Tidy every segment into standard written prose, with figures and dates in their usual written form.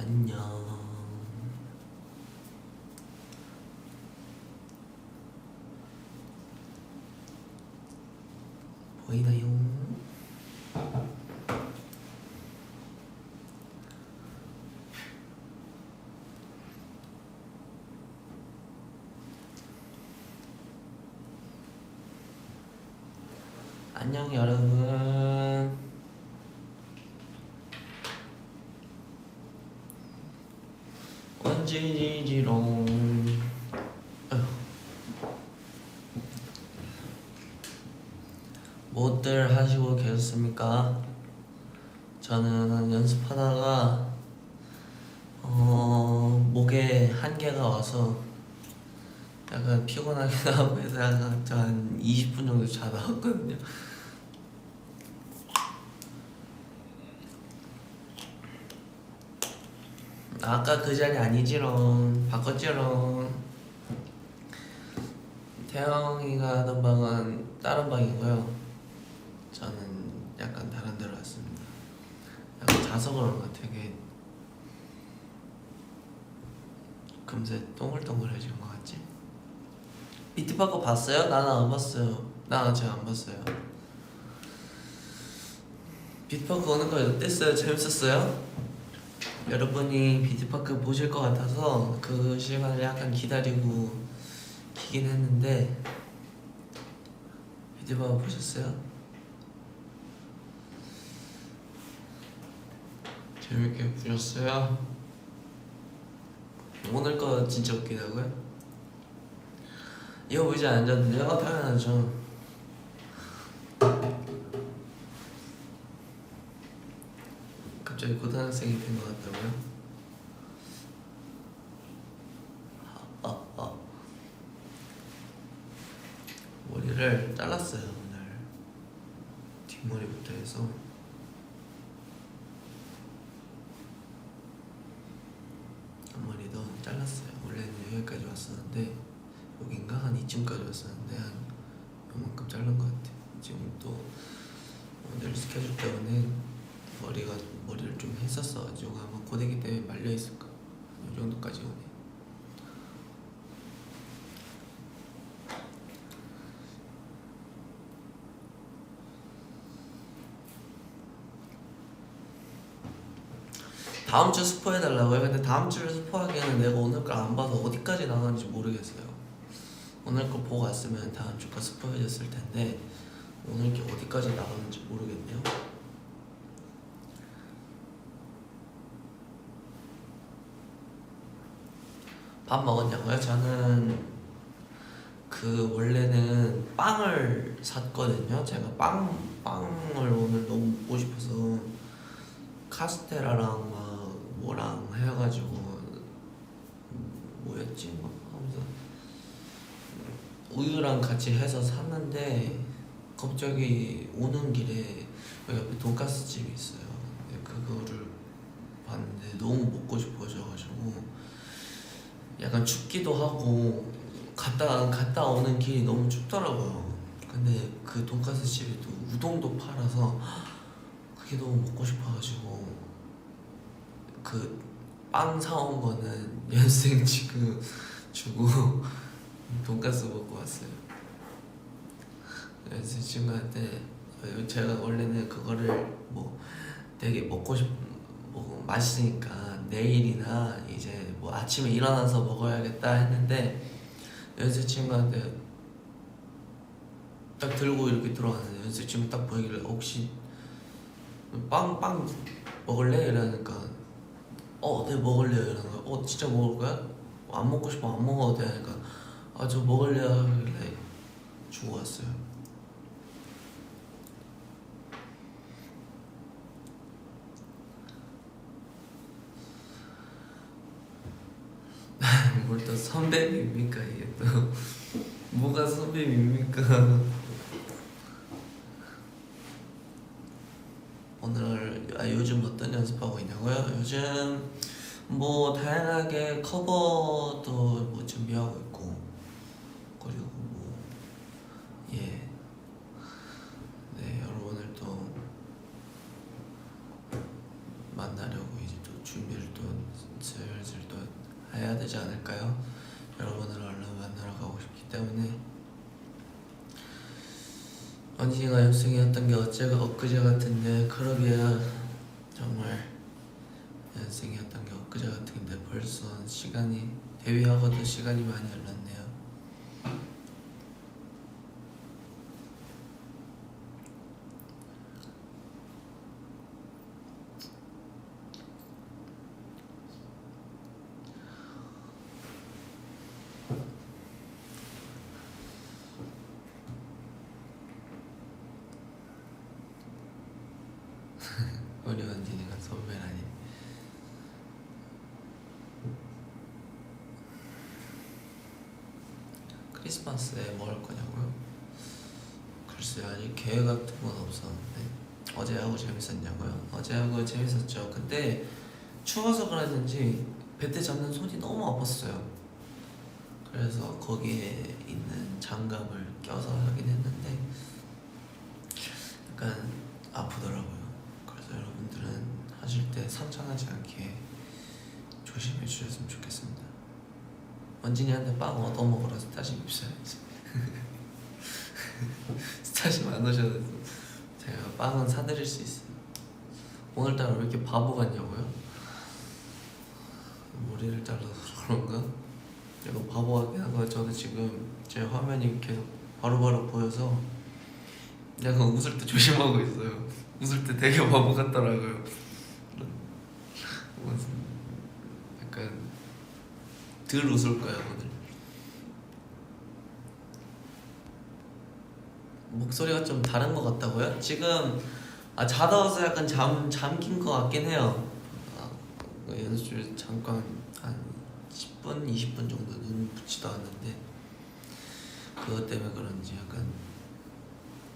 안녕. 보이나요? 안녕 여러분. 원지지지롱. 뭐들 하시고 계셨습니까? 저는 연습하다가 목에 한계가 와서 약간 피곤하기도 하고 해서 한 20분 정도 자다 왔거든요. 아까 그 자리 아니지롱. 바꿨지롱. 태영이가 하던 방은 다른 방이고요. 저는 약간 다른 데로 왔습니다. 약간 자서 그런가 되게 금세 동글동글해진 것 같지? 비트파커 봤어요? 나는 안 봤어요. 나 아직 안 봤어요. 비트파커 오는 거 어땠어요? 재밌었어요? 여러분이 비트파크 보실 것 같아서 그 시간을 약간 기다리고 키긴 했는데 비트파커 보셨어요? 재밌게 보셨어요? 오늘 거 진짜 웃기다고요? 이거 의자 앉았는데요? 당연하죠. 갑자기 고등학생이 된 것 같다고요? 머리를 잘랐어요 오늘. 뒷머리부터 해서 앞머리도 잘랐어요. 원래는 여기까지 왔었는데 여긴가? 한 이쯤까지 왔었는데 한 요만큼 자른 것 같아요. 지금 또 오늘 스케줄 때문에 머리를 좀 했었어가지고 아마 고데기 때문에 말려있을 거예요. 이 정도까지 오네. 다음 주 스포해달라고요? 근데 다음 주를 스포하기에는 내가 오늘 걸 안 봐서 어디까지 나가는지 모르겠어요. 오늘 거 보고 왔으면 다음 주 거 스포해줬을 텐데 오늘 게 어디까지 나가는지 모르겠네요. 밥 먹었냐고요? 저는 원래는 빵을 샀거든요. 제가 빵을 오늘 너무 먹고 싶어서 카스테라랑 막 뭐랑 해가지고 뭐였지? 막 하면서 우유랑 같이 해서 샀는데 갑자기 오는 길에 여기 옆에 돈가스 집이 있어요. 근데 그거를 봤는데 너무 먹고 싶어져가지고 약간 춥기도 하고 갔다 오는 길이 너무 춥더라고요. 근데 그 돈가스 집이 또 우동도 팔아서 그게 너무 먹고 싶어가지고 그 빵 사온 거는 연생 지금 주고 돈가스 먹고 왔어요. 연생 친구한테 제가 원래는 그거를 뭐 되게 뭐 맛있으니까 내일이나 이제 뭐 아침에 일어나서 먹어야겠다 했는데 연세 친구한테 딱 들고 이렇게 들어왔는데 연세 친구 딱 보이길래 혹시 빵 먹을래? 이러니까 네 먹을래요. 이러니까 진짜 먹을 거야? 안 먹고 싶어 안 먹어도 돼. 하니까 저 먹을래요 하길래 주고 왔어요. 뭘 또 선배입니까 이게 또 뭐가 선배입니까? 오늘 요즘 어떤 연습하고 있냐고요? 요즘 뭐 다양하게 커버도 뭐 준비하고 있고 그리고 네 여러분을 또 만나려고 이제 또 준비를 또 슬슬 또 해야 되지 않을까요? 여러분을 얼른 만나러 가고 싶기 때문에. 언니가 연승이었던 게 엊그제 같은데, 그러게요. 정말 연승이었던 게 엊그제 같은데 벌써 시간이, 데뷔하고도 시간이 많이 흘렀네요. 우리 언니가 선배라니. 크리스마스에 뭐 할 거냐고요? 글쎄, 아직 계획 같은 건 없었는데. 어제 하고 재밌었냐고요? 어제 하고 재밌었죠. 근데 추워서 그랬는지 배트 잡는 손이 너무 아팠어요. 그래서 거기에 있는 장갑을 껴서 하긴 했는데 약간 아프더라고요. 그래서 여러분들은 하실 때 상처나지 않게 조심해 주셨으면 좋겠습니다. 원진이한테 빵 얻어먹으러 스타쉽 입사야지. 스타쉽 안 오셔도 제가 빵은 사드릴 수 있어요. 오늘따라 왜 이렇게 바보 같냐고요? 머리를 잘라서 그런가? 이거 바보 같긴 한 거예요. 저도 지금 제 화면이 계속 바로바로 보여서 약간 웃을 때 조심하고 있어요. 웃을 때 되게 바보 같더라고요. 약간 덜 웃을 거예요 오늘. 목소리가 좀 다른 것 같다고요? 지금 자다 와서 약간 잠긴 것 같긴 해요. 연습실 잠깐 한 10분, 20분 정도 눈 붙지도 않는데 그것 때문에 그런지 약간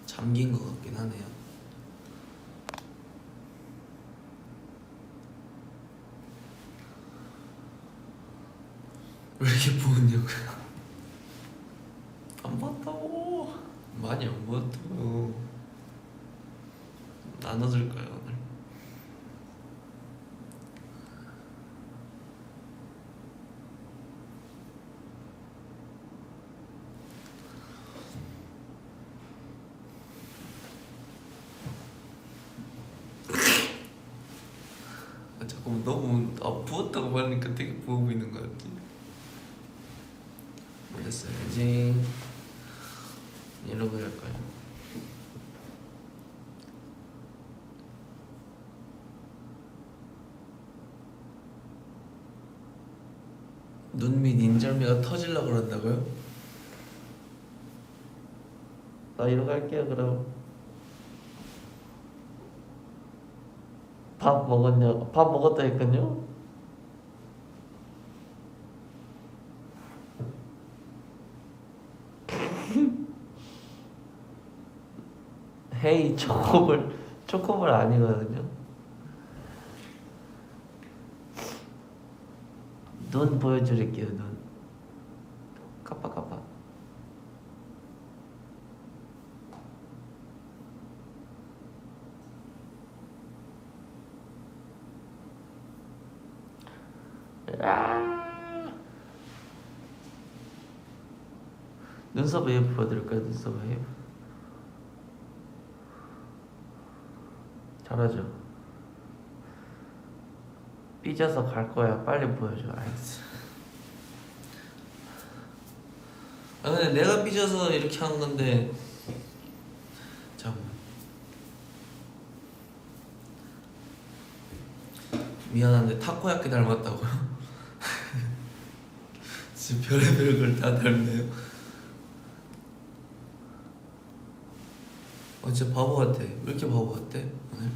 잠긴 것 같긴 하네요. 왜 이렇게 부었냐고요? 안 봤다고. 많이 안 보였다고요. 나눠줄 거예요 오늘. 자꾸 너무 부었다고 말하니까 되게 부어 보이는 것 같지? 몰랐어야지. 이러고 할 거야. 눈 밑 인절미가 터질라 그런다고요? 나 이러고 할게요 그럼. 밥 먹었냐? 밥 먹었다 했거든요? 헤이 초코볼 아니거든요. 눈 보여드릴게요. 눈 깜빡깜빡. 눈썹 웨이브 보여드릴까요? 눈썹 웨이브. 잘하죠? 삐져서 갈 거야. 빨리 보여줘. 알겠어. 근데 내가 삐져서 이렇게 한 건데. 잠깐만. 미안한데 타코야끼 닮았다고요? 진짜 별의별 걸 다 닮네요. 진짜 바보 같아. 왜 이렇게 바보 같아? 오늘?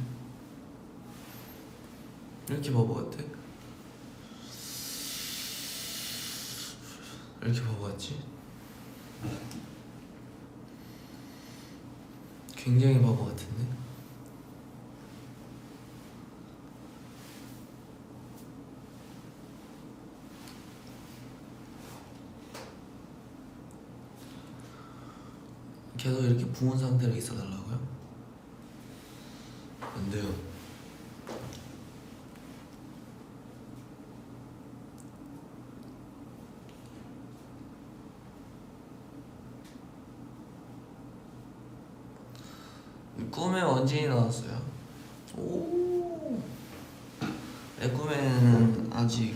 왜 이렇게 바보 같아? 왜 이렇게 바보 같지? 굉장히 바보 같은데? 계속 이렇게 부은 상태로 있어달라고요? 안 돼요. 꿈에 원진이 나왔어요. 오. 내 꿈에는 아직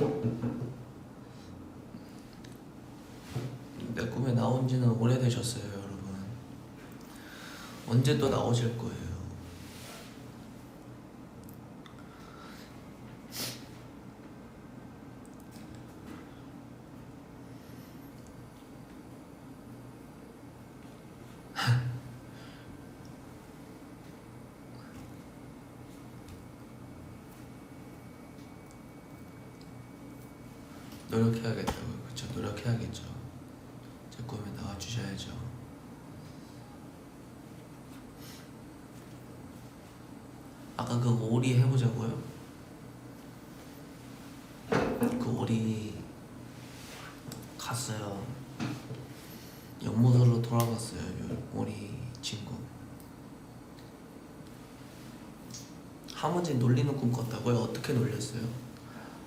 내 꿈에 나온 지는 오래되셨어요, 여러분. 언제 또 나오실 거예요? 노력해야겠다고요. 그쵸, 노력해야겠죠. 제 꿈에 나와주셔야죠. 아까 그 오리 해보자고요? 그 오리 갔어요. 연못으로 돌아갔어요. 오리 친구. 하무진 놀리는 꿈 꿨다고요? 어떻게 놀렸어요?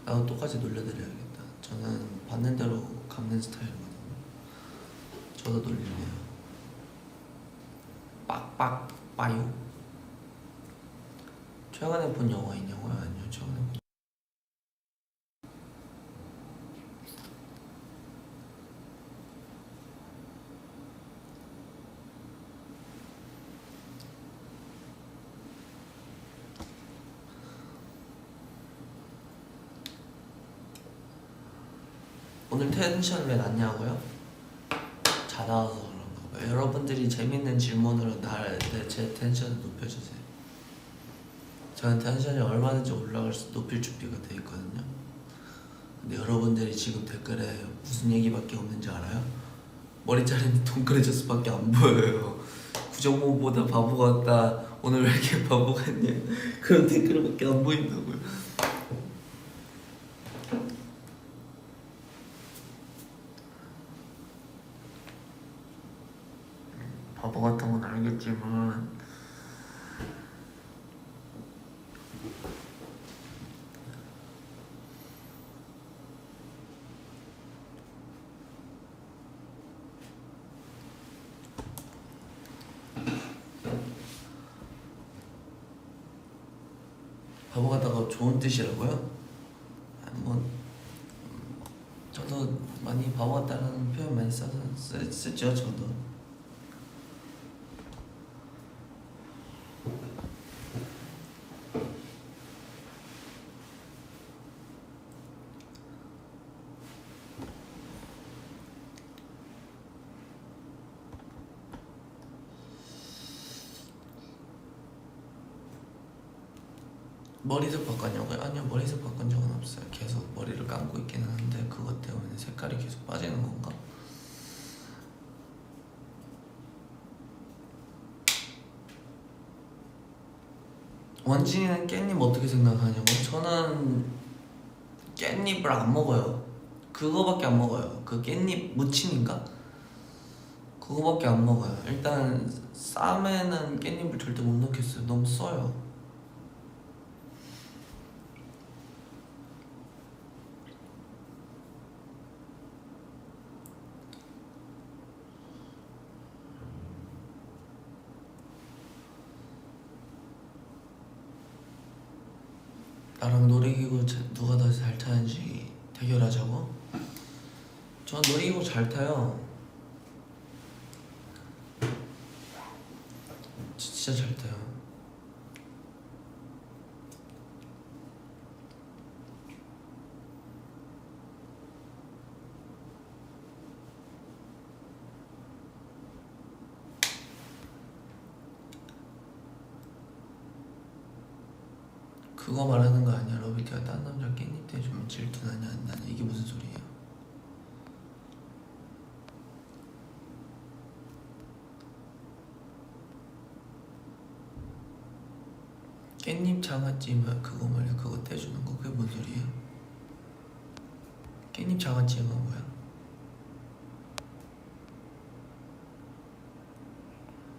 나도 똑같이 놀려드려야겠다. 저는 받는 대로 갚는 스타일이거든요. 저도 놀릴래요. 빡빡 빠요. 최근에 본 영화 있냐고요? 아니요, 최근에 본... 오늘 텐션 왜 낮냐고요? 자다 와서 그런가 봐요. 여러분들이 재밌는 질문으로 제 텐션을 높여주세요. 저는 텐션이 얼마든지 올라갈 수 높일 준비가 돼 있거든요. 근데 여러분들이 지금 댓글에 무슨 얘기밖에 없는지 알아요? 머리 자르니 동그래져서밖에 안 보여요. 구정모보다 바보 같다. 오늘 왜 이렇게 바보 같냐? 그런 댓글밖에 안 보인다고요. 바보 같은 건 알겠지만 바보 같다가 좋은 뜻이라고요? 뭐 저도 많이 바보 같다는 표현 많이 쓰죠. 저도. 머리색 바꿨냐고요? 아니요, 머리색 바꾼 적은 없어요. 계속 머리를 감고 있긴 하는데 그것 때문에 색깔이 계속 빠지는 건가? 원진이는 깻잎 어떻게 생각하냐고? 저는 깻잎을 안 먹어요. 그거밖에 안 먹어요. 그 깻잎 무침인가? 그거밖에 안 먹어요. 일단 쌈에는 깻잎을 절대 못 넣겠어요. 너무 써요. 나랑 놀이기구 누가 더 잘 타는지 대결하자고? 전 놀이기구 잘 타요. 진짜 잘 타요. 그거 말하는 거 아니야? 러비티가 딴 남자 깻잎 대주면 질투나냐 안 나냐? 이게 무슨 소리예요? 깻잎 장아찌 그거 말이야? 그거 떼주는 거 그게 뭔 소리예요? 깻잎 장아찌가 뭐야?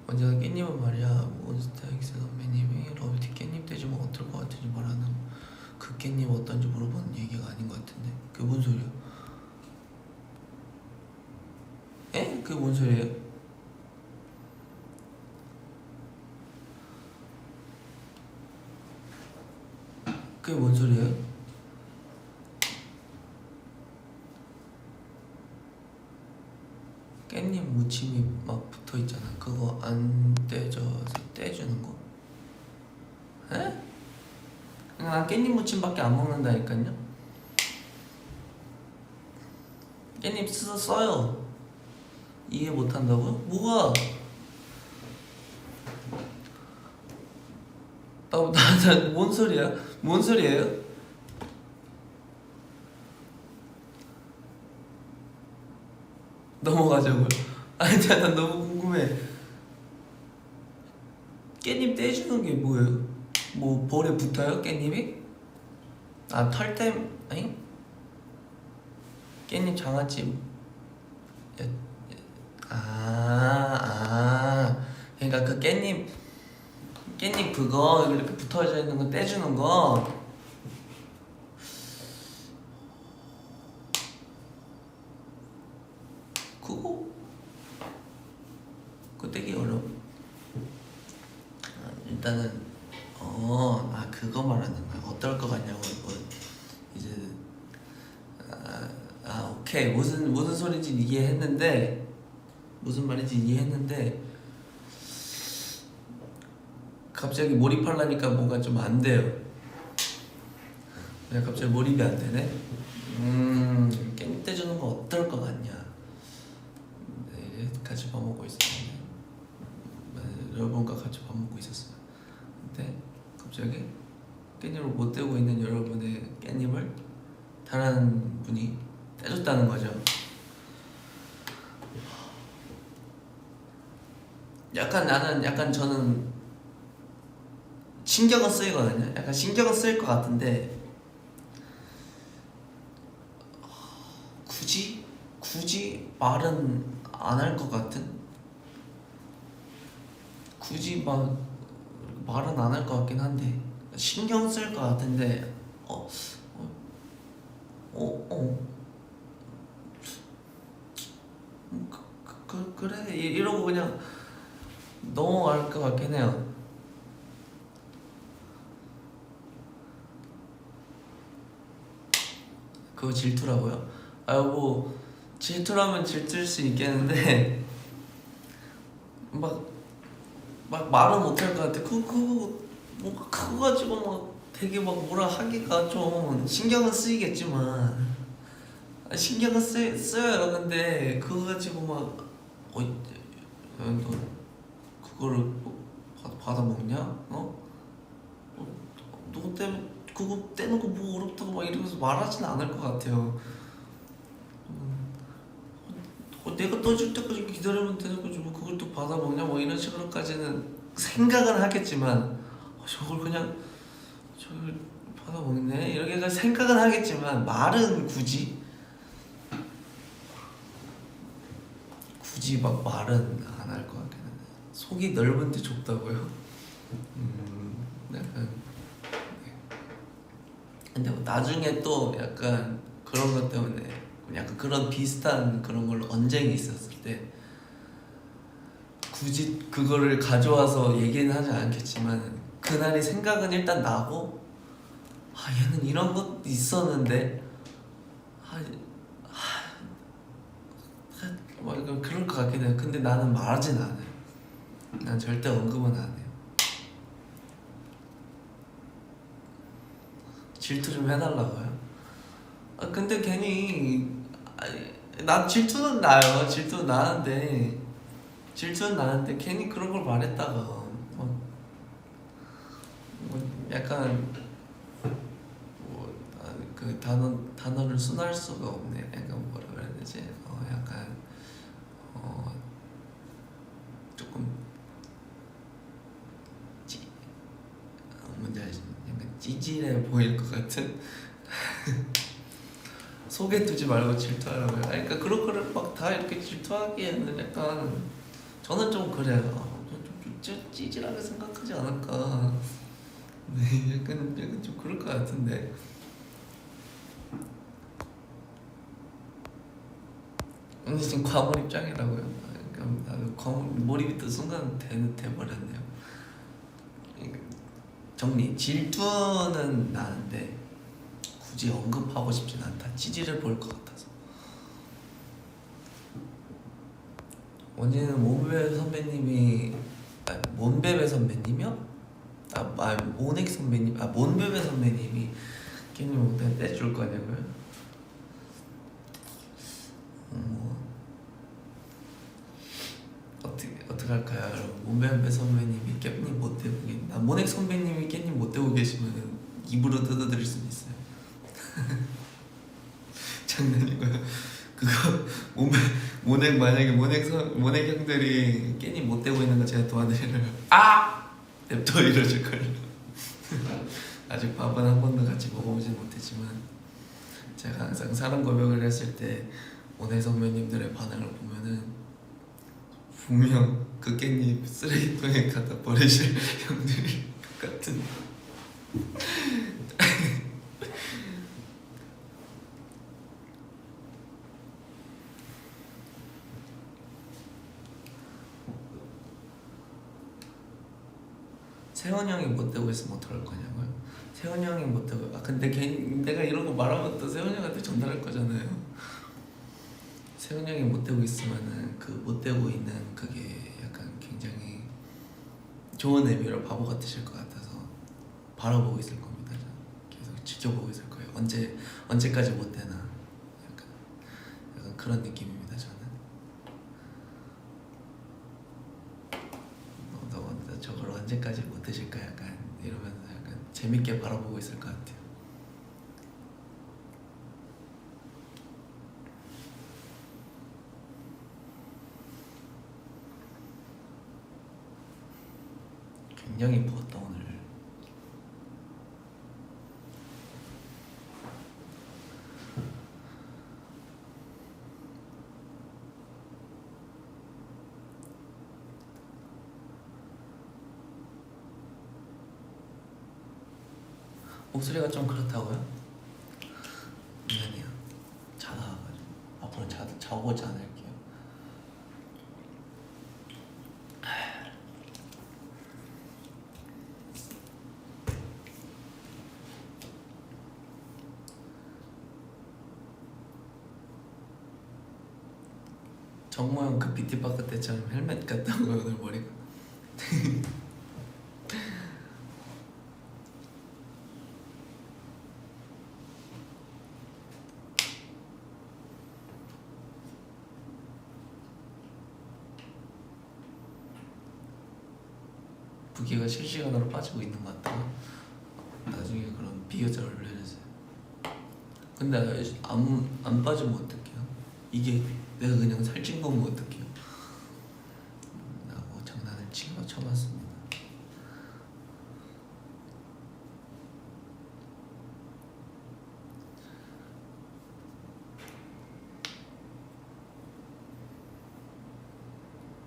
언제나 깻잎은 말이야 몬스타엑스 선배님이 러비티 깻잎 떼주면 어떨 것 같은지 말하는 그 깻잎 어떤지 물어보는 얘기가 아닌 것 같은데 그게 뭔 소리야? 에? 그게 뭔 소리예요? 그게 뭔 소리예요? 깻잎 무침이 막 붙어있잖아. 그거 안 떼져서 떼주는 거? 에? 난 깻잎 무침밖에 안 먹는다니까요. 깻잎 써요. 이해 못한다고요? 뭐가? 뭔 소리야? 뭔 소리예요? 넘어가자고요. 아니, 난 너무 궁금해. 깻잎 떼주는 게 뭐예요? 뭐 볼에 붙어요? 깻잎이? 아, 털 아니? 깻잎 장아찌. 그러니까 그 깻잎 그거 이렇게 붙어져 있는 거 떼주는 거. 그거 되게 어려워. 일단은 그거 말하는 거야. 어떨 것 같냐고. 이제 오케이. 무슨 소리인지 이해했는데, 무슨 말인지 이해했는데 갑자기 몰입하려니까 뭔가 좀 안 돼요. 그냥 갑자기 몰입이 안 되네. 깻잎 떼주는 거 어떨 것 같냐. 네, 같이 밥 먹고 있었는데, 여러분과 같이 밥 먹고 있었어요. 근데 갑자기 깻잎을 못 떼고 있는 여러분의 깻잎을 다른 분이 떼줬다는 거죠. 약간 저는 신경은 쓰이거든요. 약간 신경은 쓰일 것 같은데 굳이 말은 안 할 것 같은? 굳이 막 말은 안 할 것 같긴 한데 신경 쓸 것 같은데 그래 이러고 그냥 넘어갈 것 같긴 해요. 그거 질투라고요? 뭐 질투라면 질투일 수 있겠는데 막 말은 못할 것 같아. 뭔가 그거 가지고 막 되게 막 뭐라 하기가 좀 신경은 쓰이겠지만 신경은 써요. 근데 그거 가지고 막 너 그거를 받아 먹냐? 너 때문에 그거 떼는 거 뭐 어렵다고 막 이러면서 말하진 않을 것 같아요. 내가 떠줄 때까지 기다리면 되는 거지 뭐 그걸 또 받아 먹냐 뭐 이런 식으로까지는 생각은 하겠지만 저걸 받아 먹네 이렇게 생각은 하겠지만 말은 굳이 막 말은 안 할 것 같긴 한데 속이 넓은데 좁다고요? 약간 근데 뭐 나중에 또 약간 그런 것 때문에 약간 그런 비슷한 그런 걸로 언쟁이 있었을 때 굳이 그거를 가져와서 얘기는 하지 않겠지만 그날의 생각은 일단 나고 얘는 이런 것도 있었는데 막 그럴 것 같긴 해요. 근데 나는 말하진 않아요. 난 절대 언급은 안 해요. 질투 좀 해달라고요? 근데 괜히 난 질투는 나요. 질투는 나는데 괜히 그런 걸 말했다가 약간 그 단어를 순화할 수가 없네. 약간 뭐라 그래야 되지? 약간 조금 뭔지 알지? 약간 찌질해 보일 것 같은. 속에 두지 말고 질투하라고요. 그러니까 그런 거를 막 다 이렇게 질투하기에는 약간 저는 좀 그래요. 좀 찌질하게 생각하지 않을까. 네, 약간 좀 그럴 것 같은데. 근데 지금 과몰 입장이라고요. 그러니까 나도 몰입이 또 순간 돼버렸네요. 정리. 질투는 나는데 굳이 언급하고 싶진 않다. 찌질을 보일 것 같아서. 원진은 몬베베 선배님이 몬베베 선배님이요? 모넥 선배님, 몬베베 선배님이 깻잎 못해 떼줄 거냐고요? 어떻게 할까요, 여러분? 몬베베 선배님이 깻잎 못 떼고 모넥 선배님이 깻잎 못 떼고 계시면 입으로 뜯어드릴 수는 있어요. 장난이고요. 그거 모넥 만약에 모넥 형들이 깻잎 못 떼고 있는 거 제가 도와드려요. 냅둬 이러실걸요. 아직 밥은 한 번도 같이 먹어보진 못했지만 제가 항상 사랑 고백을 했을 때 모넥 선배님들의 반응을 보면은 분명 그 깻잎 쓰레기통에 갖다 버리실 형들이 같은. 세원 형이 못 되고 있으면 어떡할 거냐고요? 세원 형이 못 되고 근데 내가 이런 거 말하면 또 세원 형한테 전달할 거잖아요. 세원 형이 못 되고 있으면은 그 못 되고 있는 그게 약간 굉장히 좋은 의미로 바보 같으실 것 같아서 바라보고 있을 겁니다. 계속 지켜보고 있을 거예요. 언제까지 못 되나 약간 그런 느낌입니다. 저는 저걸 언제까지 못 드실까 약간 이러면서 약간 재밌게 바라보고 있을 것 같아요. 굉장히 부었다 오늘. 목소리가 좀 그렇다고요? 미안해요. 자다 와가지고 앞으로 자고자 않을게요. 정모형 그 비티바크 때처럼 헬멧 같다고요 오늘 머리가. 부기가 실시간으로 빠지고 있는 것 같아요. 나중에 그럼 비교자를 올려주세요. 근데 안 빠지면 어떡해요? 이게 내가 그냥 살찐 거면 어떡해요? 라고 장난을 쳐봤습니다.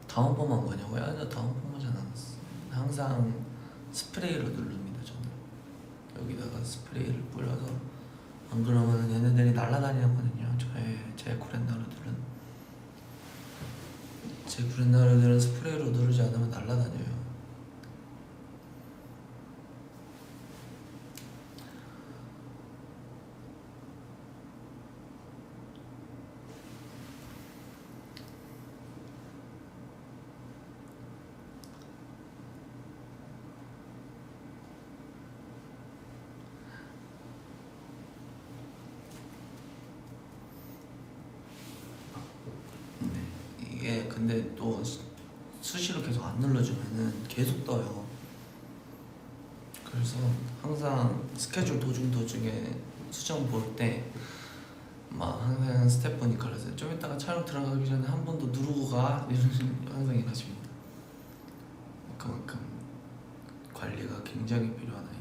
다운펌한 거냐고요? 아니요, 다운펌하진 않았어. 항상 스프레이로 누릅니다. 저는 여기다가 스프레이를 뿌려서 안 그러면 얘네들이 날아다니거든요. 제 구렛나루들은 스프레이로 누르지 않으면 날아다녀요. 근데 또 수시로 계속 안 눌러주면은 계속 떠요. 그래서 항상 스케줄 도중에 수정 볼 때 막 항상 스태프분이 그러세요. 좀 이따가 촬영 들어가기 전에 한 번 더 누르고 가 이런 항상 이러십니다. 그만큼 관리가 굉장히 필요한 아이들이.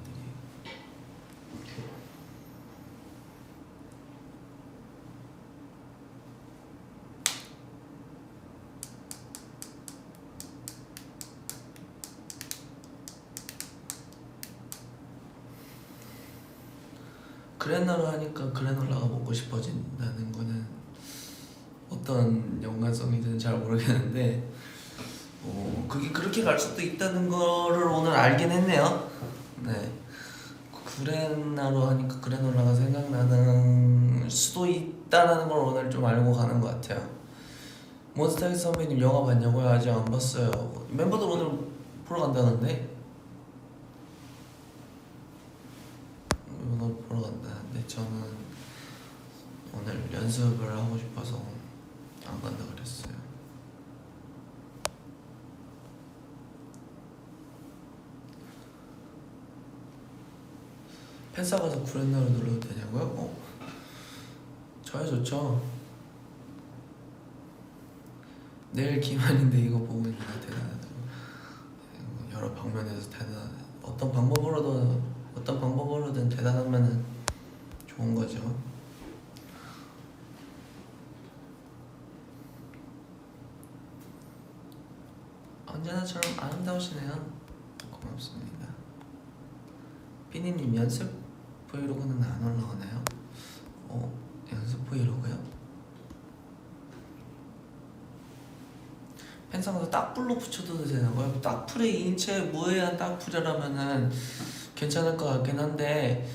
그래놀라 하니까 그래놀라가 먹고 싶어진다는 거는 어떤 연관성이든 잘 모르겠는데 그게 그렇게 갈 수도 있다는 거를 오늘 알긴 했네요. 네. 구레나루 하니까 구레놀라가 생각나는 수도 있다라는 걸 오늘 좀 알고 가는 것 같아요. 몬스타엑스 선배님 영화 봤냐고요? 아직 안 봤어요. 멤버들 오늘 보러 간다는데? 오늘 보러 간다는데 저는 오늘 연습을 하고 싶어서 안 간다 그랬어요. 팬싸 가서 구레나루 눌러도 되냐고요? 저야 좋죠. 내일 기만인데 이거 보고 있니까 대단하다. 여러 방면에서 대단하다. 어떤 방법으로든 대단하면은 좋은 거죠. 언제나처럼 아름다우시네요. 고맙습니다. 피니님 연습 브이로그는 안 올라오나요? 연습 브이로그요? 펜상에서 딱풀로 붙여도 되나고요? 딱풀에 2인체 무해한 딱풀이라면은 괜찮을 것 같긴 한데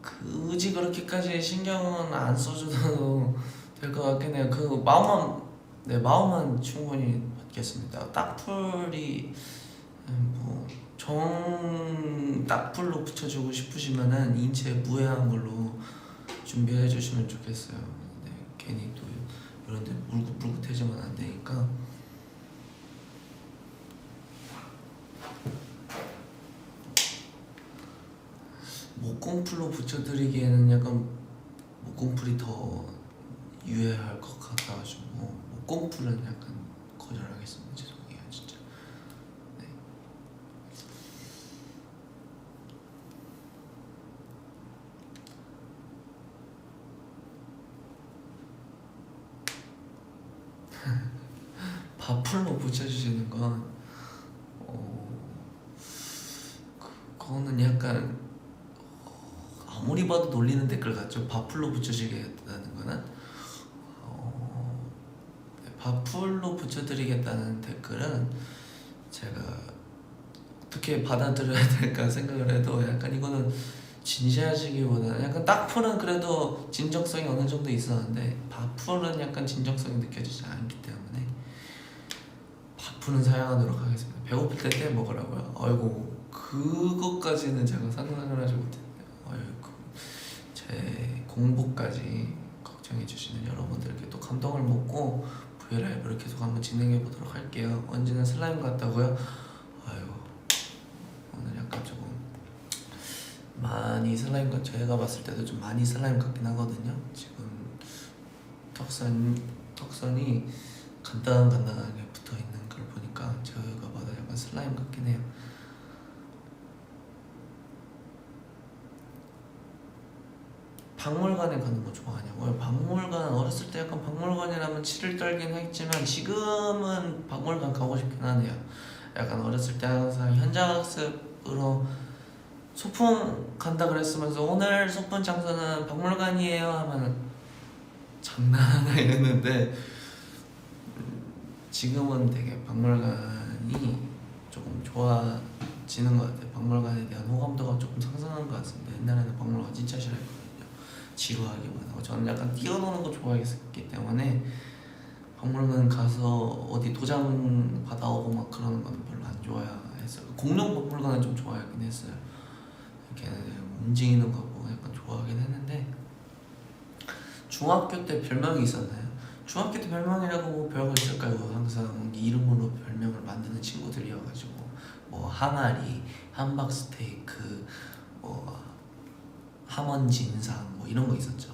굳이 그렇게까지 신경은 안 써줘도 될 것 같긴 해요. 그 마음만 충분히 받겠습니다. 딱풀이 정 딱풀로 붙여주고 싶으시면은 2인체 무해한 걸로 준비해 주시면 좋겠어요. 네, 괜히 또 이런데 물긋물긋해지면 안 되니까. 목공풀로 붙여드리기에는 약간 목공풀이 더 유해할 것 같아가지고 목공풀은 약간 거절하겠습니다. 죄송해요 진짜. 네. 밥풀로 붙여주시는 건 그거는 약간 아무리 봐도 놀리는 댓글 같죠. 밥풀로 붙여주겠다는 거는 밥풀로 붙여드리겠다는 댓글은 제가 어떻게 받아들여야 될까 생각을 해도 약간 이거는 진지하시기보다는 약간 딱풀은 그래도 진정성이 어느 정도 있었는데 밥풀은 약간 진정성이 느껴지지 않기 때문에 밥풀은 사양하도록 하겠습니다. 배고플 때 먹으라고요? 아이고 그것까지는 제가 상상을 하지 못했네요. 아이고 제 공부까지 걱정해주시는 여러분들께 또 감동을 먹고 브이라이브를 계속 한번 진행해 보도록 할게요. 언제나 슬라임 같다고요? 아유 오늘 약간 조금 많이 슬라임 같 제가 봤을 때도 좀 많이 슬라임 같긴 하거든요. 지금 턱선이 간단하게 붙어 있는 걸 보니까 제가 봐도 약간 슬라임 같긴 해요. 박물관에 가는 거 좋아하냐고요? 박물관 어렸을 때 약간 박물관이라면 치를 떨긴 했지만 지금은 박물관 가고 싶긴 하네요. 약간 어렸을 때 항상 현장학습으로 소풍 간다 그랬으면서 오늘 소풍 장소는 박물관이에요 하면 장난하나 이랬는데 지금은 되게 박물관이 조금 좋아지는 것 같아요. 박물관에 대한 호감도가 조금 상승한 것 같습니다. 옛날에는 박물관 진짜 싫어했거든요. 지루하기만 하고 저는 약간 뛰어노는 거 좋아했기 때문에 박물관 가서 어디 도장 받아오고 막 그러는 건 별로 안 좋아했어요. 공룡 박물관은 좀 좋아하긴 했어요. 이렇게 움직이는 거 보고 약간 좋아하긴 했는데 중학교 때 별명이 있었나요? 중학교 때 별명이라고 뭐 별거 있을까요? 항상 이름으로 별명을 만드는 친구들이어가지고 뭐 항아리, 함박스테이크, 뭐 함원진상 뭐 이런 거 있었죠.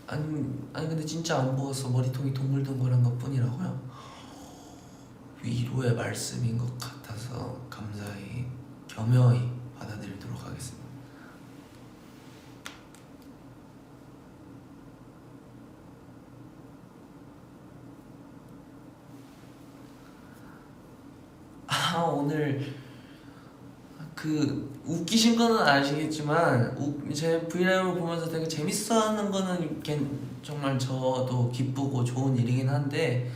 아니 근데 진짜 안 부어서 머리통이 동글동글한 것 뿐이라고요? 위로의 말씀인 것 같아서 감사히 겸허히 받아들이도록 하겠습니다. 오늘 그 웃기신 거는 아시겠지만 제 브이라이브 보면서 되게 재밌어하는 거는 정말 저도 기쁘고 좋은 일이긴 한데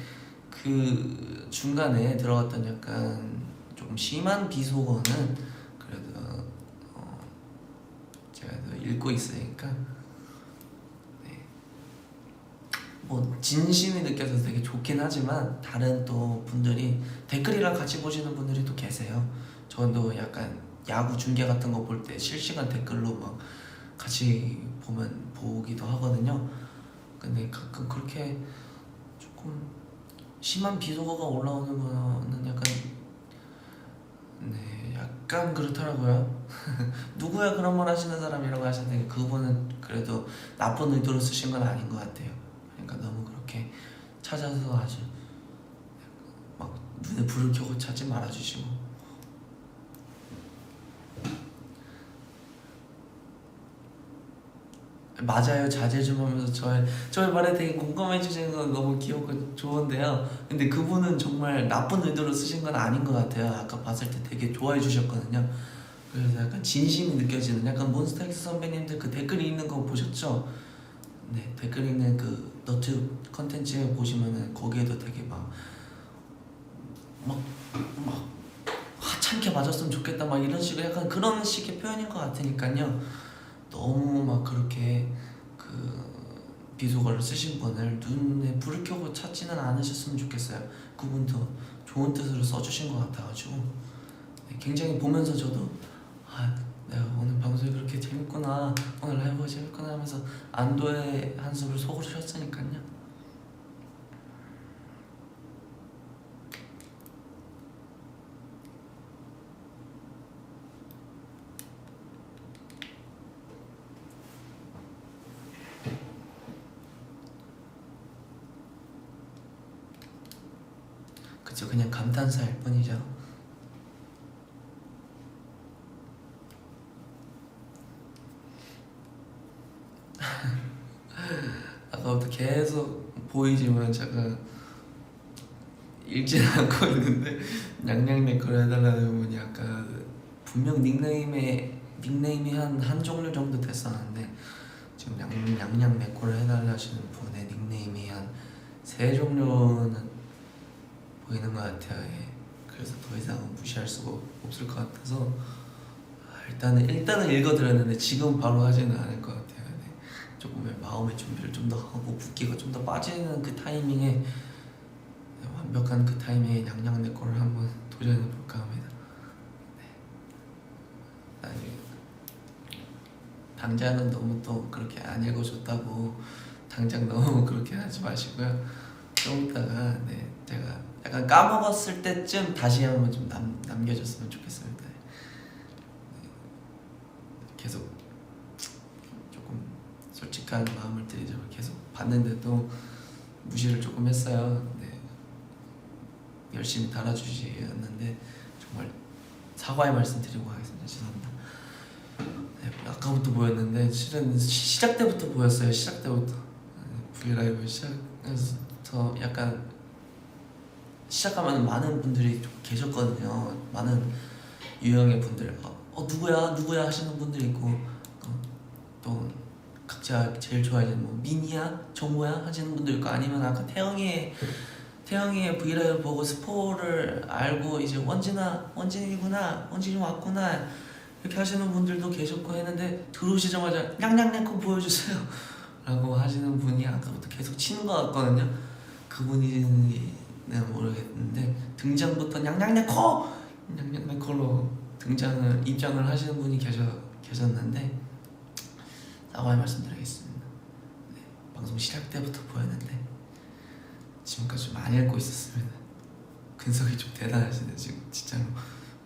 그 중간에 들어갔던 약간 조금 심한 비속어는 그래도 제가 또 읽고 있으니까 네. 뭐 진심이 느껴서 되게 좋긴 하지만 다른 또 분들이 댓글이랑 같이 보시는 분들이 또 계세요. 저도 약간 야구 중계 같은 거 볼 때 실시간 댓글로 막 같이 보기도 하거든요. 근데 가끔 그렇게 조금 심한 비속어가 올라오는 거는 약간 네 약간 그렇더라고요. 누구야 그런 말 하시는 사람이라고 하셨는데 그분은 그래도 나쁜 의도로 쓰신 건 아닌 것 같아요. 그러니까 너무 그렇게 찾아서 아주 막 눈에 불을 켜고 찾지 말아주시고. 맞아요. 자제 좀 하면서 저의 말에 되게 공감해 주시는 건 너무 귀엽고 좋은데요. 근데 그분은 정말 나쁜 의도로 쓰신 건 아닌 것 같아요. 아까 봤을 때 되게 좋아해 주셨거든요. 그래서 약간 진심이 느껴지는 약간 몬스타엑스 선배님들 그 댓글 읽는 거 보셨죠? 네, 댓글 읽는 그 너트 컨텐츠 보시면은 거기에도 되게 막 하찮게 맞았으면 좋겠다 막 이런 식으로 약간 그런 식의 표현인 것 같으니까요. 너무 막 그렇게 그 비속어를 쓰신 분을 눈에 불을 켜고 찾지는 않으셨으면 좋겠어요. 그분도 좋은 뜻으로 써주신 것 같아가지고 네, 굉장히 보면서 저도 내가 오늘 방송이 그렇게 재밌구나, 오늘 라이브가 재밌구나 하면서 안도의 한숨을 속으로 쉬었으니까요. 그쵸, 그냥 감탄사일 뿐이죠. 아까부터 계속 보이지만 제가 읽지는 않고 있는데 냥냥내걸 해달라는 분이 아까 분명 닉네임이 한 종류 정도 됐었는데 지금 냥냥내걸 해달라시는 분의 닉네임이 한 3종류는 보이는 것 같아요. 예. 그래서 더 이상은 무시할 수가 없을 것 같아서 일단은 읽어드렸는데 지금 바로 하지는 않을 것 같아요. 네. 조금의 마음의 준비를 좀 더 하고 붓기가 좀 더 빠지는 그 타이밍에 완벽한 그 타이밍에 냥냥내 거를 한번 도전해 볼까 합니다. 네. 나중에 당장은 너무 또 그렇게 안 읽어줬다고 당장 너무 그렇게 하지 마시고요. 좀 이따가 네, 제가 약간 까먹었을 때쯤 다시 한번 좀 남겨줬으면 좋겠습니다. 네. 계속 조금 솔직한 마음을 드리자면 계속 봤는데도 무시를 조금 했어요. 네. 열심히 달아주시었는데 정말 사과의 말씀 드리고 가겠습니다. 죄송합니다. 네, 아까부터 보였는데 실은 시작 때부터 보였어요. 시작 때부터 브이라이브 시작해서 약간 시작하면 많은 분들이 좀 계셨거든요. 많은 유형의 분들 누구야 하시는 분들이 있고 또 각자 제일 좋아하시는 뭐 미니야 정모야 하시는 분들 있고 아니면 아까 태영이의 브이라이브 보고 스포를 알고 이제 원진이구나 원진이 왔구나 이렇게 하시는 분들도 계셨고 했는데 들어오시자마자 냥냥냥코 보여주세요 라고 하시는 분이 아까부터 계속 치는 것 같거든요. 그분이는 모르겠는데 등장부터 냥냥냥코로 입장을 하시는 분이 계셨는데 사과의 말씀드리겠습니다. 네, 방송 시작 때부터 보였는데 지금까지 좀 많이 읽고 있었습니다. 근석이 좀 대단하시네 지금 진짜로.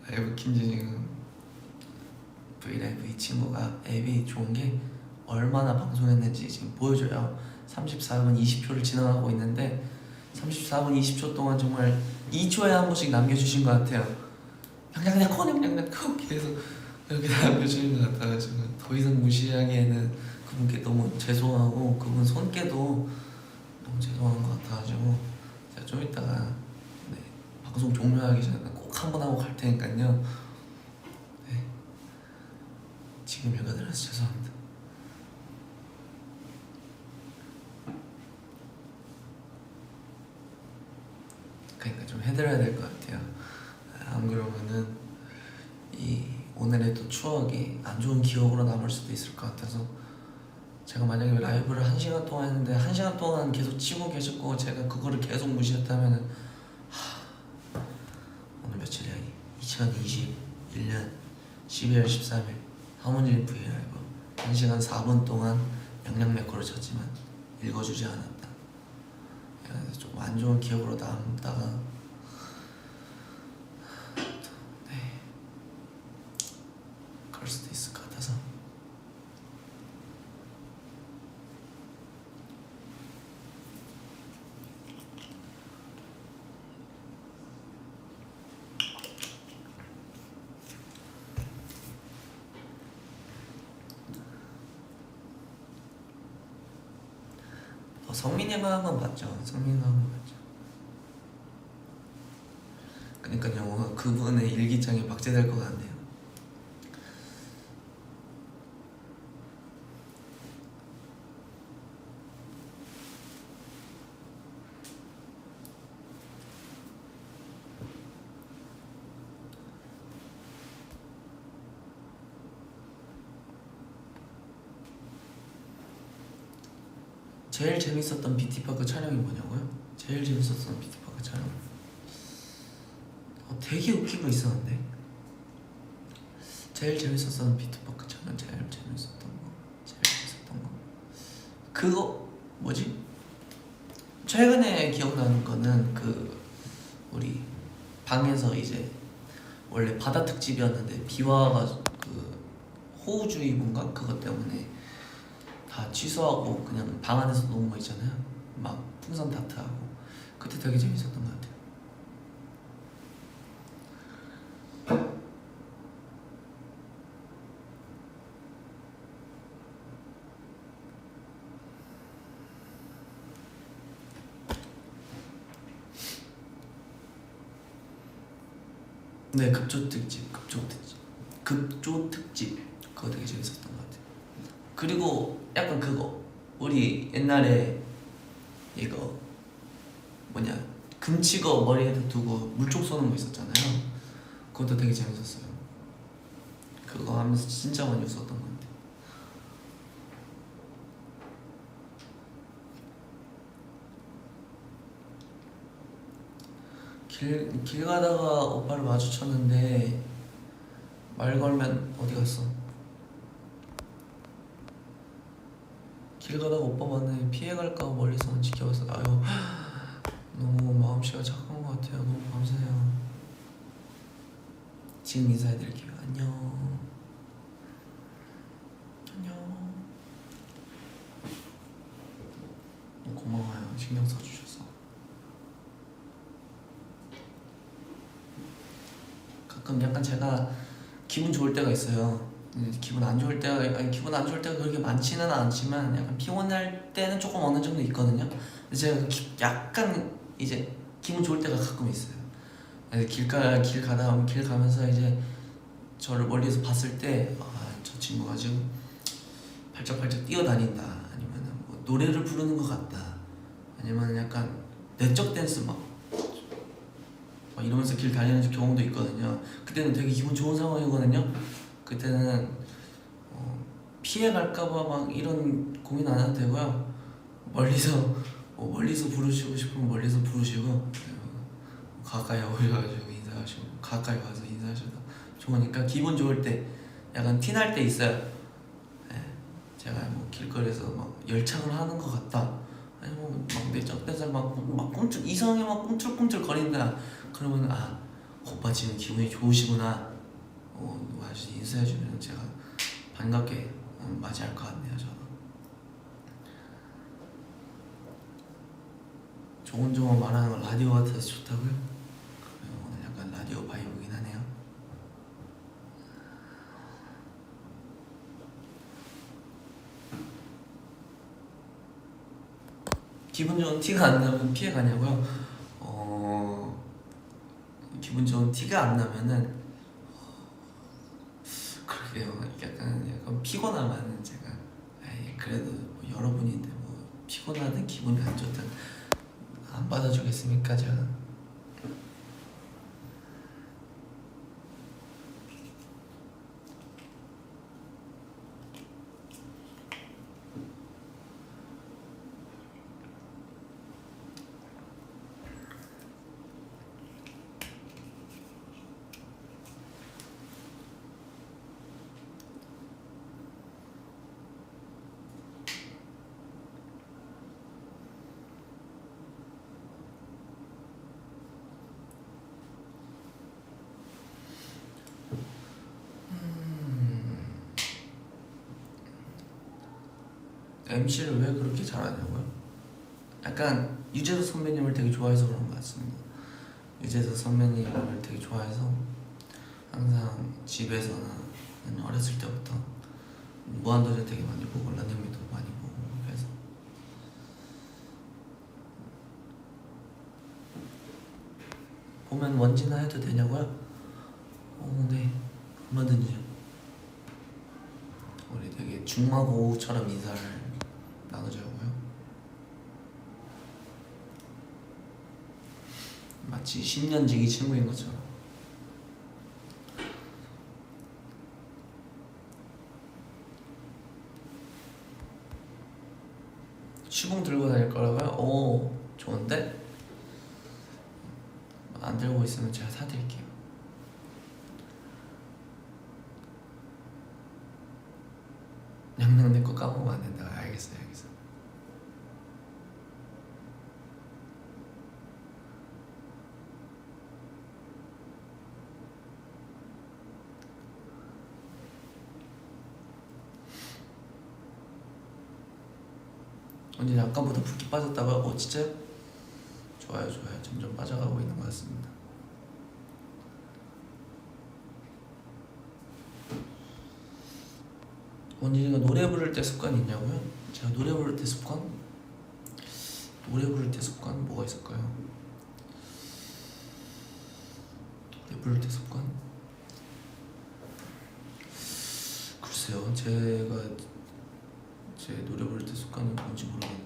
라이브 킨지 지금 브이라이브 이 친구가 앱이 좋은 게 얼마나 방송했는지 지금 보여줘요. 34분 20초를 지나가고 있는데 34분 20초 동안 정말 2초에 한 번씩 남겨주신 것 같아요. 냥냥냥코 계속 이렇게 남겨주신 것 같아가지고 더 이상 무시하기에는 그분께 너무 죄송하고 그분 손께도 너무 죄송한 것 같아가지고 제가 좀 이따가 네, 방송 종료하기 전에 꼭 한 번 하고 갈 테니까요. 네, 지금 읽어드려서 죄송합니다. 그러니까 좀 해드려야 될 것 같아요. 안 그러면은 이 오늘의 또 추억이 안 좋은 기억으로 남을 수도 있을 것 같아서, 제가 만약에 라이브를 1시간 동안 했는데 1시간 동안 계속 치고 계셨고 제가 그거를 계속 무시했다면은 오늘 며칠이야? 2021년 12월 13일 하모니 V 라이브 1시간 4분 동안 양양맥코를 쳤지만 읽어주지 않았다. 좀 안 좋은 기억으로 남다가 네, 그럴 수도 있을 것 같아서. 성민이가 한 건 맞죠? 성민이가 한 건 맞죠? 그러니까요, 그분의 일기장이 박제될 것 같네요. 제일 재밌었던 비티파크 촬영이 뭐냐고요? 제일 재밌었던 비티파크 촬영 되게 웃기고 있었는데. 제일 재밌었던 비티파크 촬영, 제일 재밌었던 거 그거 뭐지? 최근에 기억나는 거는 그 우리 방에서 이제 원래 바다 특집이었는데 비와 와가지고 그 호우주의보인가 그것 때문에 다 취소하고 그냥 방 안에서 노는 거 있잖아요. 막 풍선 다트하고. 그때 되게 재밌었던 것 같아요. 네, 급조 특집 그거 되게 재밌었던 것 같아요. 그리고 약간 그거 우리 옛날에 이거 뭐냐 금치거 머리에다 두고 물총 쏘는 거 있었잖아요. 그것도 되게 재밌었어요. 그거 하면서 진짜 많이 웃었던 것 같아요. 길 가다가 오빠를 마주쳤는데 말 걸면 어디 갔어? 길 가다가 오빠 만나면 피해갈까 멀리서 지켜봐서 아유 너무 마음씨가 착한 것 같아요. 너무 감사해요. 지금 인사해드릴게요. 안녕. 안녕. 고마워요. 신경 써주셔서. 가끔 약간 제가 기분 좋을 때가 있어요. 기분 안 좋을 때가 기분 안 좋을 때가 그렇게 많지는 않지만 약간 피곤할 때는 조금 어느 정도 있거든요. 근데 제가 약간 이제 기분 좋을 때가 가끔 있어요. 길 가면서 이제 저를 멀리서 봤을 때 저 친구가 지금 발짝발짝 뛰어다닌다, 아니면 뭐 노래를 부르는 것 같다, 아니면 약간 내적 댄스 막 이러면서 길 다니는 경우도 있거든요. 그때는 되게 기분 좋은 상황이거든요. 그때는 피해갈까봐 막 이런 고민 안 해도 되고요. 멀리서 부르시고 싶으면 멀리서 부르시고, 가까이 오셔가지고 인사하시고, 가까이 와서 인사하셔도 좋으니까 기분 좋을 때 약간 티날 때 있어요. 네, 제가 뭐 길거리에서 막 열창을 하는 것 같다, 아니면 막 내적 댄스 막 이상하게 막 꿈틀꿈틀 거린다, 그러면 오빠 지금 기분이 좋으시구나 아주 인사해주면 제가 반갑게 맞이할 것 같네요. 저는 조곤조곤 말하는 건 라디오 같아서 좋다고요? 오늘 약간 라디오 바이브긴 하네요. 기분 좋은 티가 안 나면 피해 가냐고요? 기분 좋은 티가 안 나면은 그러게요. 약간 피곤하면은 제가 그래도 뭐 여러분인데 뭐 피곤하든 기분이 안 좋든 안 받아주겠습니까 제가? MC를 왜 그렇게 잘하냐고요? 약간 유재석 선배님을 되게 좋아해서 그런 것 같습니다. 유재석 선배님을 되게 좋아해서 항상 집에서나 아니면 어렸을 때부터 무한도전 되게 많이 보고 런닝맨도 많이 보고 그래서 보면 원진아 해도 되냐고요? 네, 얼마든지요. 우리 되게 중마고우처럼 인사를 나누자고요. 마치 10년 지기 친구인 것처럼. 시봉 들고 다닐 거라고요? 오, 좋은데? 안 들고 있으면 제가 사드릴게요. 양양 내 거 까먹으면 안 된다. 알겠어요. 언니 아까보다 붓기 빠졌다고요? 진짜요? 좋아요. 점점 빠져가고 있는 것 같습니다. 언니가 노래 부를 때 습관이 있냐고요? 제가 노래 부를 때 습관? 뭐가 있을까요? 노래 부를 때 습관? 글쎄요, 제가 제 노래 부를 때 습관이 뭔지 모르겠네요.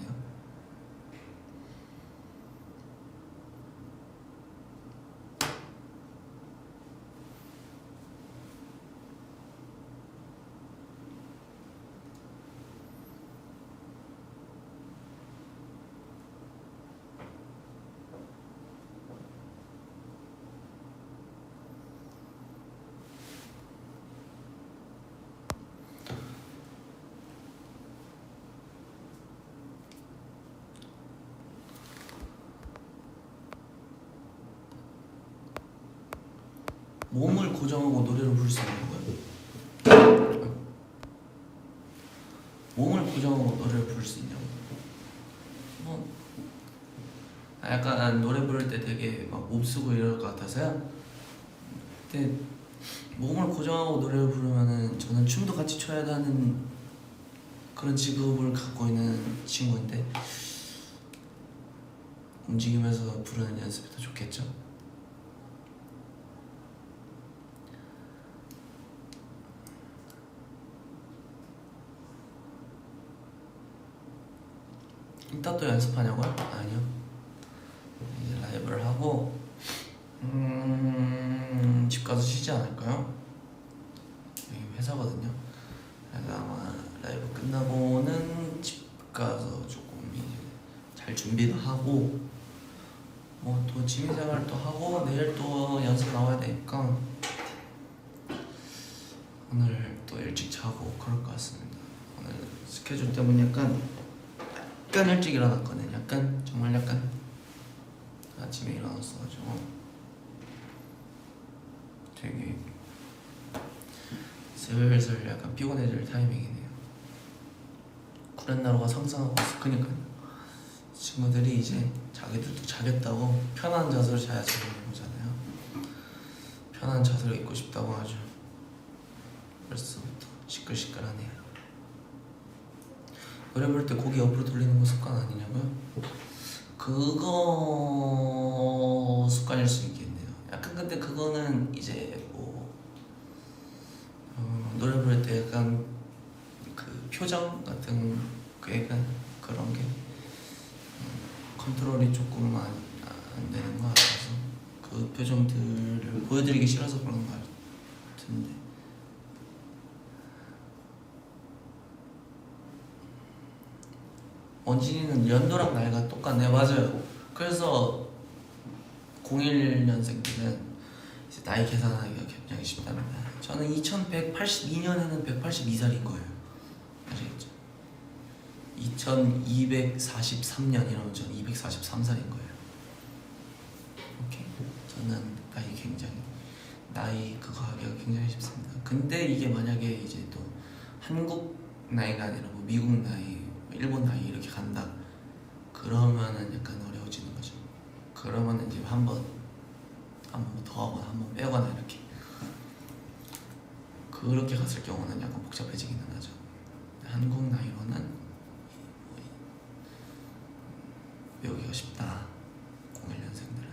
몸을 고정하고 노래를 부를 수 있는 거예요? 몸을 고정하고 노래를 부를 수 있냐고? 약간 노래 부를 때 되게 막 몸쓰고 이럴 것 같아서요. 근데 몸을 고정하고 노래를 부르면은 저는 춤도 같이 춰야 하는 그런 직업을 갖고 있는 친구인데 움직이면서 부르는 연습이 더 좋겠죠? 이따 또 연습하냐고요? 아니요. 이제 라이브를 하고 집 가서 쉬지 않을까요? 여기 회사거든요. 그래서 아마 라이브 끝나고는 집 가서 조금 이제 잘 준비도 하고 또 취미생활도 하고 내일 또 연습 나와야 되니까 오늘 또 일찍 자고 그럴 것 같습니다. 오늘 스케줄 때문에 약간 일찍 일어났거든요. 정말 약간 아침에 일어났어가지고 되게 슬슬 약간 피곤해질 타이밍이네요. 구렛나루가 상승하고 있어. 그니까요. 친구들이 이제 자기들도 자겠다고 편한 자세로 자야지 그러잖아요. 편한 자세로 있고 싶다고 하죠. 벌써부터 시끌시끌하네요. 노래 부를 때 고개 옆으로 돌리는 거 습관 아니냐고요? 그거 습관일 수 있겠네요. 약간 근데 그거는 이제 노래 부를 때 약간 그 표정 같은 그 약간 그런 게 컨트롤이 조금 안 되는 것 같아서 그 표정들을 보여드리기 싫어서 그런 것 같은데 원진이는 연도랑 나이가 똑같네. 맞아요. 그래서 01년생들은 이제 나이 계산하기가 굉장히 쉽답니다. 저는 2182년에는 182살인 거예요. 아시겠죠? 2243년 이러면 저는 243살인 거예요. 오케이. 저는 나이 그거 하기가 굉장히 쉽습니다. 근데 이게 만약에 이제 또 한국 나이가 아니라 미국 나이 일본 나이 이렇게 간다. 그러면은 약간 어려워지는 거죠. 그러면은 이제 한 번 더 하거나 한 번 빼거나 이렇게 그렇게 갔을 경우는 약간 복잡해지기는 하죠. 한국 나이로는 배우기가 쉽다. 01년생들은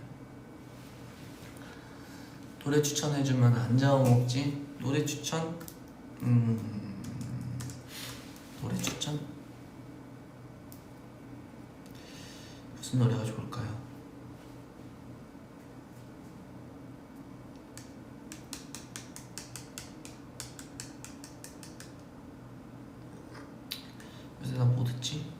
노래 추천해주면 안 잡아먹지? 노래 추천? 노래 추천? 무슨 노래가 좋을까요? 요새 난 뭐 듣지?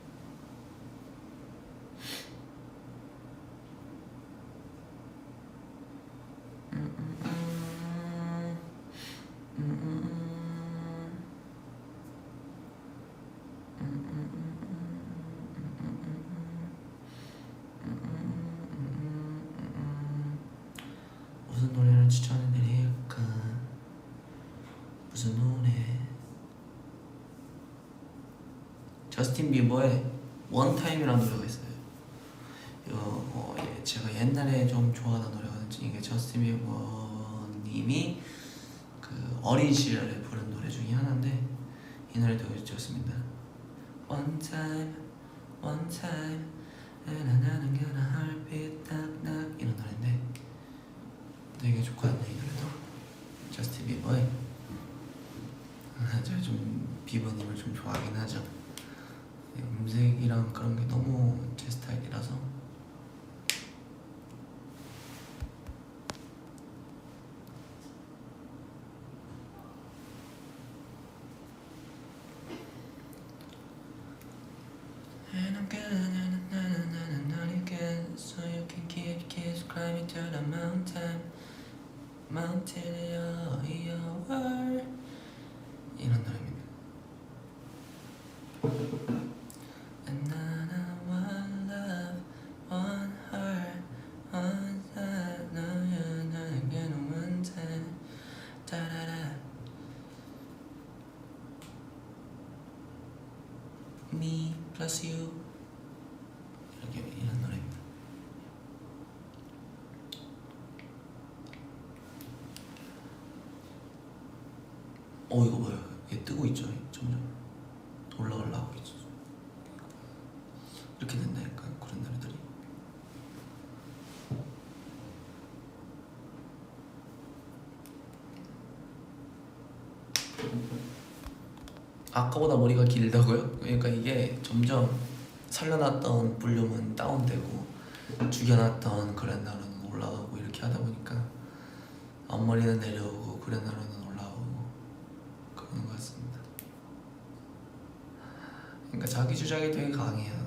무슨 노래를 추천해드릴까? 무슨 노래? 저스틴 비버의 원타임이라는 노래가 있어요. 이거 제가 옛날에 좀 좋아하던 노래거든요. 이게 저스틴 비버님이 그 어린 시절에 부른 노래 중에 하나인데 이 노래 되게 좋습니다. One time, one time, 나는 그나 heartbeat 딱딱 이런 노래인데 되게 좋거든요. 이 노래도 저스틴 비버의 제가 좀 비버님을 좀 좋아하긴 하죠. 음색이랑 그런 게 너무 제 스타일이라서. And I'm gonna not again, so you can keep climbing to the mountain your world 이런 노래입니다. And I want love, want her, want that. No, you're not gonna want that. Da-da-da. Me plus you. 이렇게 이런 노래입니다. 이거 뭐야? 얘 뜨고 있죠? 점점 올라가려고 있어. 이렇게 된다니까 그런 노래들이. 아까보다 머리가 길다고요? 그러니까 이게 점점 살려놨던 볼륨은 다운되고 죽여놨던 그랜나루는 올라가고 이렇게 하다 보니까 앞머리는 내려오고 그랜나루는 올라오고 그러는 것 같습니다. 그러니까 자기 주장이 되게 강해요.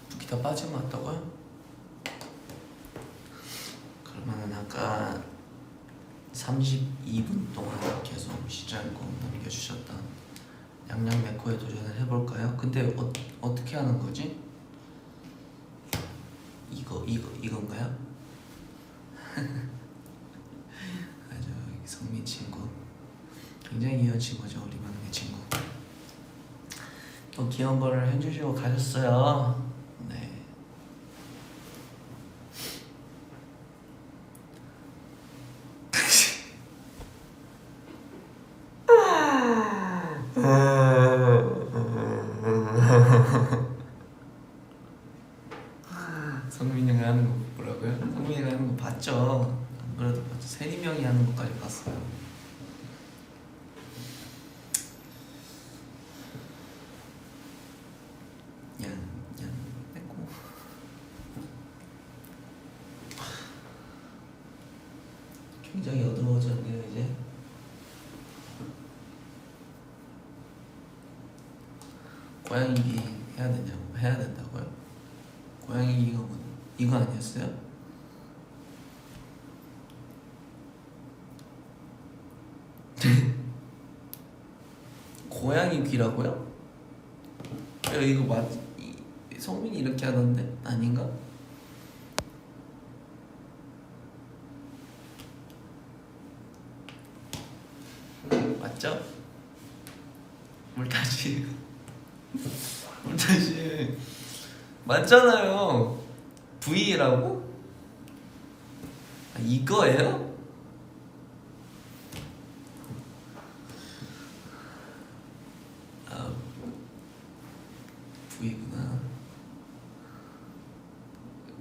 붓기 다 빠진 것 같다고요? 그러면은 아까 32분 동안 계속 쉬지 않고 남겨주셨던 양양메코에 도전을 해볼까요? 근데 어떻게 하는 거지? 이건가요? 아주 성민 친구 굉장히 귀여운 친구죠. 우리 막내 친구 또 귀여운 거를 해주시고 가셨어요. 네. 성민이 형이 하는 거 뭐라고요? 성민이가 하는 거 봤죠? 안 그래도 봤죠. 세리 명이 하는 것까지 봤어요. 뺏고 굉장히 어두워졌네요 이제. 고양이 해야 된다고요? 고양이 귀가 이거 아니었어요? 고양이 귀라고요? 야, 이거 성민이 이렇게 하던데? 아닌가? 맞죠? 물타시 물타시 맞잖아요. V라고? 아, 이거예요? 아, V구나.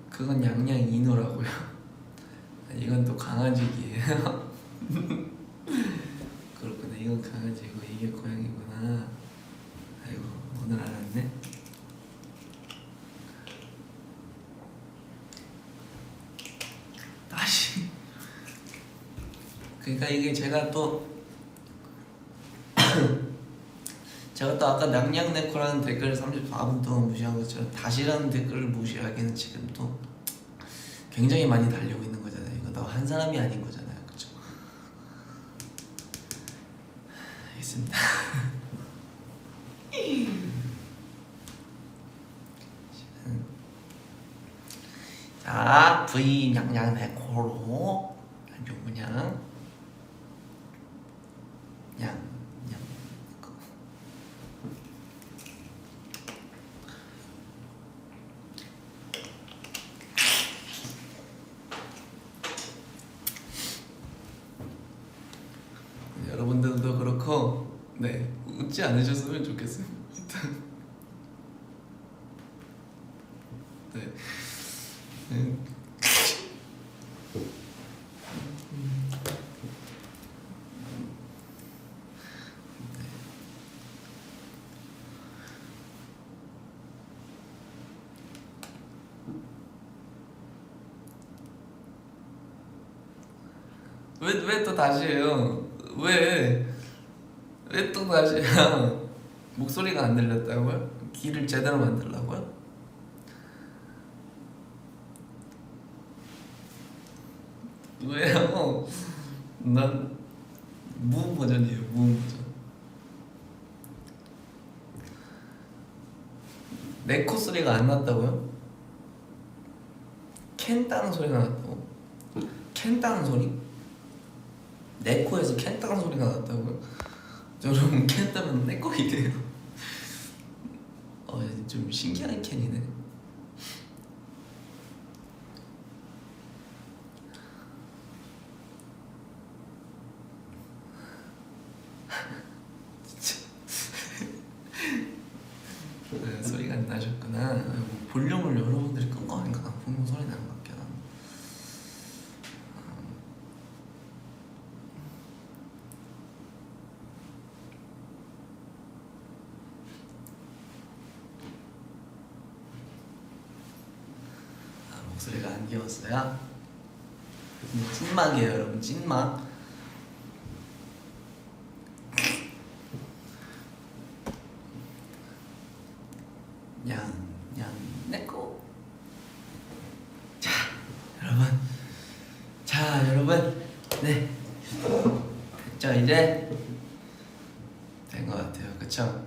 그건 양양 이노라고요. 이건 또 강아지기예요. 그렇구나. 이건 강아지고 이게 고양이구나. 아이고 오늘 알았네. 다시. 그러니까 이게 제가 또 아까 냥냥네코라는 댓글을 34분 동안 무시한 것처럼 다시라는 댓글을 무시하기는 지금 또 굉장히 많이 달리고 있는 거잖아요. 이거 나 한 사람이 아닌 거잖아요. 그쵸? 알겠습니다. 자, V 냥냥네코로 아주 그냥 여러분들도 그렇고 네 웃지 않으셨으면 좋겠어요. 일단 네. 왜 또 다시 해요? 왜 또 다시 해요? 목소리가 안 들렸다고요? 귀를 제대로 만들라고요? 왜요? 난 무음 버전이에요. 무음 버전. 네코 소리가 안 났다고요? 캔 따는 소리가 났다고? 캔 따는 소리? 네코에서 캔 따는 소리가 났다고요? 여러분 캔 따면 네코이 돼요. 좀 신기한 캔이네. 소리가 안 나셨구나. 볼륨을 여러분들이 끈 거 아닌가? 분명 소리 나는 것 같긴 한데. 목소리가 안 귀여웠어요? 찐막이에요 여러분. 찐막. 내꺼. 자 여러분 네 됐죠 이제? 된 것 같아요. 그쵸?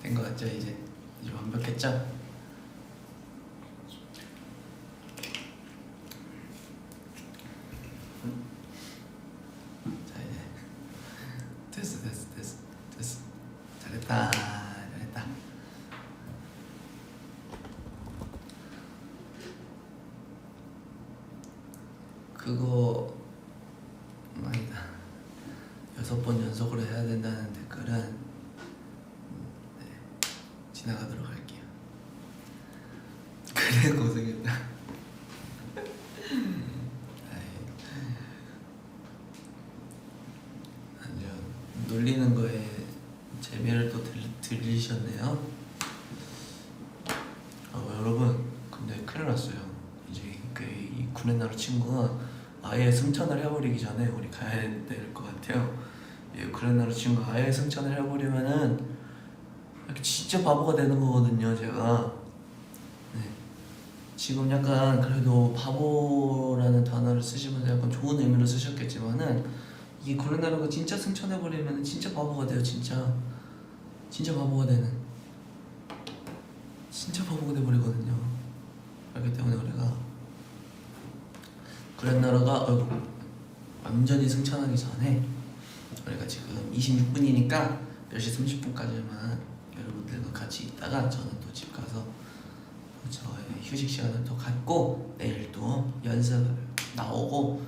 된 것 같죠 이제 완벽했죠? 자 이제 됐어 잘했다. 그거 아니다. 6번 연속으로 해야 된다는 댓글은 네, 지나가도록 할게요. 그래 고생했다. 아니요 놀리는 거에 재미를 또 들리셨네요. 여러분 근데 큰일 났어요. 이제 이 구레나루 친구가 아예 승천을 해버리기 전에 우리 가야 될 것 같아요. 이 구레나루 친구가 아예 승천을 해버리면은 이렇게 진짜 바보가 되는 거거든요 제가. 네. 지금 약간 그래도 바보라는 단어를 쓰시면서 약간 좋은 의미로 쓰셨겠지만은 이게 고른다는 진짜 승천해버리면 진짜 바보가 돼요. 진짜 바보가 되는, 진짜 바보가 돼버리거든요. 그렇기 때문에 우리가 그랜나라가 완전히 승천하기 전에 우리가 지금 26분이니까 10시 30분까지만 여러분들과 같이 있다가 저는 또 집 가서 저의 휴식 시간을 또 갖고 내일 또 연습 나오고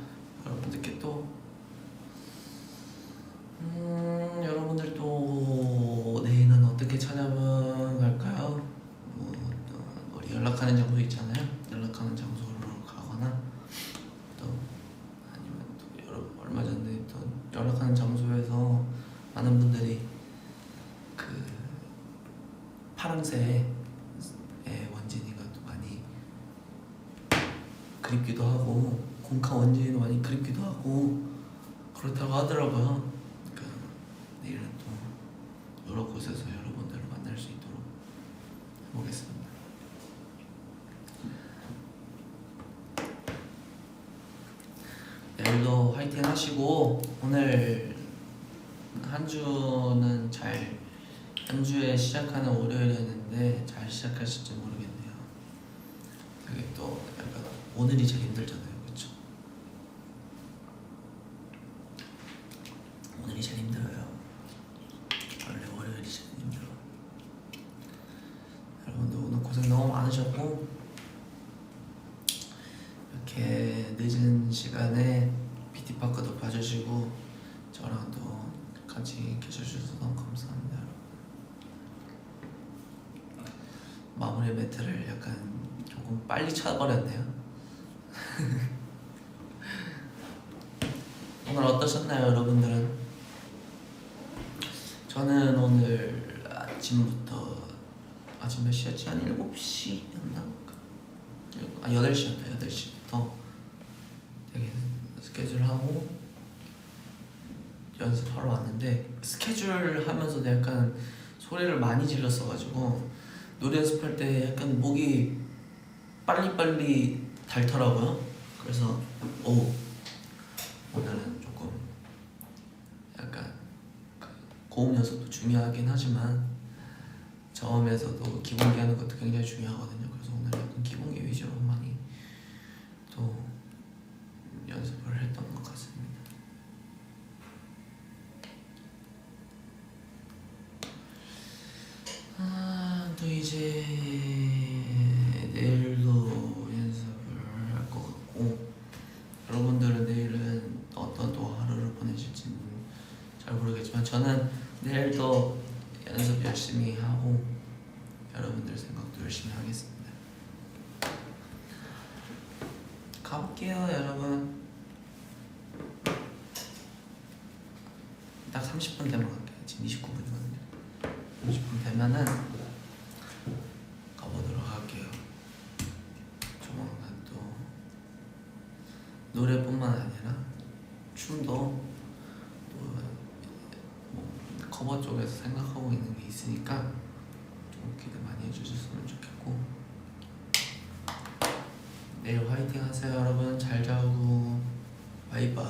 여러분들께 또 여러분들 또 내일은 어떻게 찾아갈까요? 우리 연락하는 장소 있잖아요. 연락하는 장소로 가거나 또 아니면 또 여러분 얼마 전에 또 연락하는 장소에서 많은 분들이 그 파랑새의 원진이가 또 많이 그립기도 하고 공카 원진이도 많이 그립기도 하고 그렇다고 하더라고요. 그러니까 내일은 또 여러 곳에서 여러분들을 만날 수 있도록 해보겠습니다. 내일도 화이팅 하시고 오늘 한 주는 한 주에 시작하는 월요일이었는데 잘 시작하실지 모르겠네요. 되게 또 약간 오늘이 제일 힘들잖아요, 그렇죠? 오늘이 제일 힘들어요. 원래 월요일이 제일 힘들어. 여러분들 오늘 고생 너무 많으셨고 이렇게 늦은 시간에 비티파크도 봐주시고 저랑 또 같이 계셔주셔서 너무 감사합니다. 마무리 멘트를 약간 조금 빨리 쳐버렸네요. 오늘 어떠셨나요, 여러분들은? 저는 오늘 아침 몇 시였지? 한 7시였나? 8시였다. 8시부터 되게 스케줄하고 연습하러 왔는데 스케줄 하면서도 약간 소리를 많이 질렀어가지고 노래 연습할 때 약간 목이 빨리빨리 닳더라고요. 그래서 오늘은 조금 약간 고음 연습도 중요하긴 하지만 저음에서도 기본기 하는 것도 굉장히 중요하거든요. 그래서 오늘 약간 기본기 위주로 많이 또 연습을 했던 것 같습니다. 또 이제 내일도 연습을 할 것 같고 여러분들은 내일은 어떤 또 하루를 보내실지는 잘 모르겠지만 저는 내일도 연습 열심히 하고 여러분들 생각도 열심히 하겠습니다. 가볼게요, 여러분. 딱 30분 되면 갈게요. 지금 29분이거든요. 30분 되면은 가보도록 할게요. 조만간 또 노래뿐만 아니라 춤도 또 커버 쪽에서 생각하고 있는 게 있으니까 좀 기대 많이 해주셨으면 좋겠고 내일 화이팅 하세요, 여러분. 잘 자고 바이바이.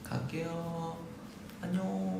갈게요. 안녕.